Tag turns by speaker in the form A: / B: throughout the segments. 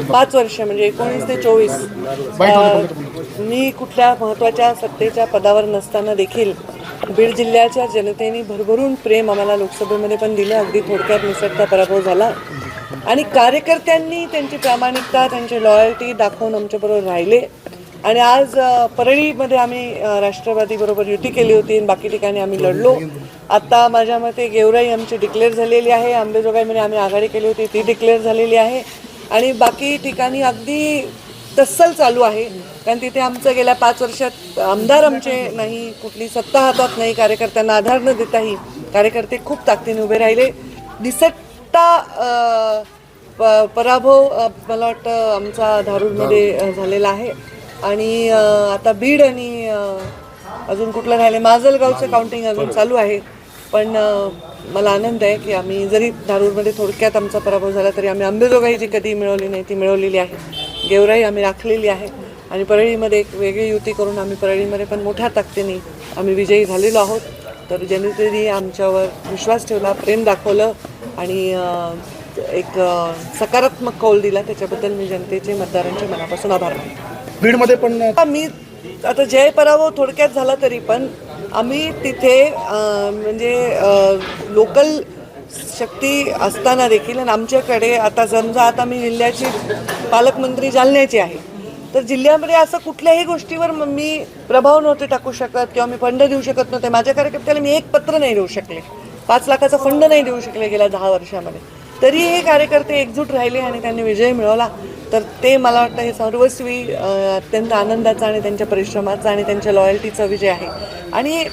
A: 5 वर्ष म्हणजे 19 ते 24 मी कुठल्या महत्त्वाच्या सत्तेच्या पदावर नसताना देखील बीड जिल्ह्याच्या जनतेने भरभरून प्रेम आम्हाला लोकसभेमध्ये पण दिलं. अगदी थोडक्यात निसटता पराभव झाला आणि कार्यकर्त्यांनी त्यांची प्रामाणिकता त्यांची लॉयल्टी दाखवून आमच्याबरोबर राहिले. आणि आज परळीमध्ये आम्ही राष्ट्रवादीबरोबर युती केली होती आणि बाकी ठिकाणी आम्ही लढलो. आता माझ्या मते गेवराई आमची डिक्लेअर झालेली आहे. अंबेजोगाईमध्ये आम्ही आघाडी केली होती ती डिक्लेअर झालेली आहे आणि बाकी ठिकाणी अगदी तस्सल चालू आहे. कारण तिथे आमचं गेल्या 5 वर्षात आमदार आमचे नाही, कुठली सत्ता हातात नाही, कार्यकर्त्यांना आधार न देताही कार्यकर्ते खूप ताकदीने उभे राहिले. निसटता पराभव मला वाटतं आमचा धारूरमध्ये झालेला आहे. आणि आता बीड आणि अजून कुठलं राहिले माजलगावचं काउंटिंग अजून चालू आहे. पण मला आनंद आहे की आम्ही जरी धारूरमध्ये थोडक्यात आमचा पराभव झाला तरी आम्ही अंबेजोगाई जी कधी मिळवली नाही ती मिळवलेली आहे. गेवराई आम्ही राखलेली आहे आणि परळीमध्ये एक वेगळी युती करून आम्ही परळीमध्ये पण मोठ्या ताकदीने आम्ही विजयी झालेलो आहोत. तर जनतेने आमच्यावर विश्वास ठेवला, प्रेम दाखवलं आणि एक सकारात्मक कौल दिला. त्याच्याबद्दल मी जनतेचे मतदारांचे मनापासून आभार मानतो.
B: बीडमध्ये पण
A: मी आता जय पराभव थोडक्यात झाला तरी पण आम्ही तिथे म्हणजे लोकल शक्ती असताना देखील आणि आमच्याकडे आता समजा आता मी जिल्ह्याची पालकमंत्री जालन्याची आहे तर जिल्ह्यामध्ये असं कुठल्याही गोष्टीवर मी प्रभाव नव्हते टाकू शकत किंवा मी फंड देऊ शकत नव्हते. माझ्या कार्यकर्त्याला मी एक पत्र नाही देऊ शकले, 5 लाखाचा फंड नाही देऊ शकले गेल्या 10 वर्षामध्ये. तरी हे कार्यकर्ते एकजूट राहिले आणि त्यांनी विजय मिळवला. तर ते मला वाटतं हे सर्वस्वी अत्यंत आनंदाचा आणि त्यांच्या परिश्रमाचा आणि त्यांच्या लॉयल्टीचा विजय आहे. आणि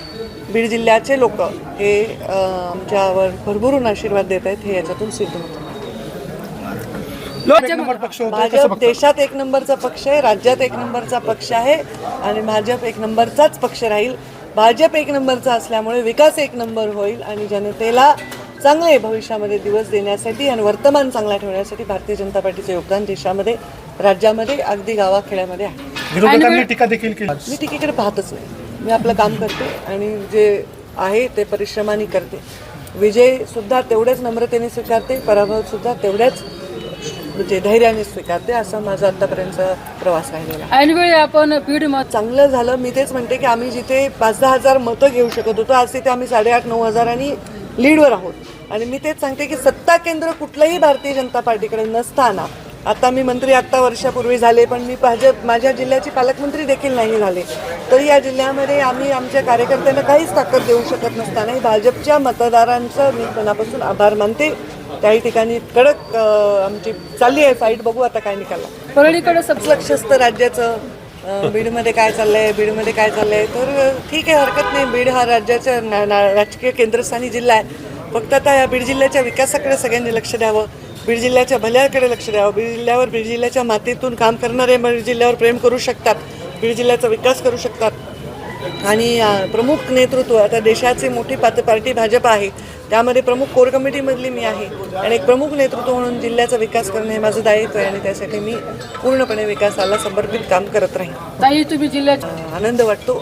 A: बीड जिल्ह्याचे लोक हे आमच्यावर भरभरून आशीर्वाद देत आहेत हे याच्यातून सिद्ध होतं. भाजप देशात 1 नंबरचा पक्ष आहे, राज्यात 1 नंबरचा पक्ष आहे आणि भाजप 1 नंबरचाच पक्ष राहील. भाजप 1 नंबरचा असल्यामुळे विकास 1 नंबर होईल आणि जनतेला चांगले भविष्यामध्ये दिवस देण्यासाठी आणि वर्तमान चांगला ठेवण्यासाठी भारतीय जनता पार्टीचं योगदान देशामध्ये राज्यामध्ये अगदी गावाखेड्यामध्ये आहे.
B: विरोधकांनी टीका देखील केली.
A: मी टीकेकडे पाहतच नाही. मी आपलं काम करते आणि जे आहे ते परिश्रमाने करते. विजय सुद्धा तेवढ्याच नम्रतेने स्वीकारते, पराभव सुद्धा तेवढ्याच म्हणजे धैर्याने स्वीकारते. असा माझा आतापर्यंतचा प्रवास राहिलेला आहे.
C: ऐनवेळी आपण बीड
A: चांगलं झालं. मी तेच म्हणते की आम्ही जिथे 5-10 हजार मतं घेऊ शकत होतो आज तिथे आम्ही 8,500-9 हजारांनी लीडवर आहोत. आणि मी तेच सांगते की सत्ता केंद्र कुठलंही भारतीय जनता पार्टीकडे नसताना आता मी मंत्री आत्ता वर्षापूर्वी झाले पण मी माझ्या जिल्ह्याची पालकमंत्री देखील नाही झाले तरी या जिल्ह्यामध्ये आम्ही आमच्या कार्यकर्त्यांना काहीच ताकद देऊ शकत नसताना भाजपच्या मतदारांचं मी मनापासून आभार मानते. त्याही ठिकाणी कडक आमची चालली आहे फाईट. बघू आता काय निकाल.
C: परळीकडे
A: लक्ष असतं राज्याचं बीडमध्ये काय चाललंय, बीडमध्ये काय चाललंय. तर ठीक आहे, हरकत नाही. बीड हा राज्याचं राजकीय केंद्रस्थानी जिल्हा आहे. फक्त आता या बीड जिल्ह्याच्या विकासाकडे सगळ्यांनी लक्ष द्यावं, बीड जिल्ह्याच्या भल्याकडे लक्ष द्यावं. बीड जिल्ह्याच्या मातीतून काम करणारे बीड जिल्ह्यावर प्रेम करू शकतात, बीड जिल्ह्याचा विकास करू शकतात. आणि प्रमुख नेतृत्व आता देशाची मोठी पार्टी भाजप आहे त्यामध्ये प्रमुख कोर कमिटीमधली मी आहे आणि एक प्रमुख नेतृत्व म्हणून जिल्ह्याचा विकास करणं हे माझं दायित्व आहे आणि त्यासाठी मी पूर्णपणे विकासाला समर्पित काम करत राहीन.
C: ताई तुम्ही जिल्ह्यात
A: आनंद वाटतो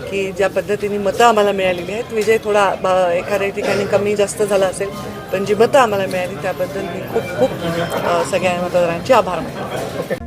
A: की ज्या पद्धतीने मतं आम्हाला मिळालेली आहेत. विजय थोडा एखाद्या ठिकाणी कमी जास्त झाला असेल पण जी मतं आम्हाला मिळाली त्याबद्दल मी खूप खूप सगळ्या मतदारांचे आभार मानतो.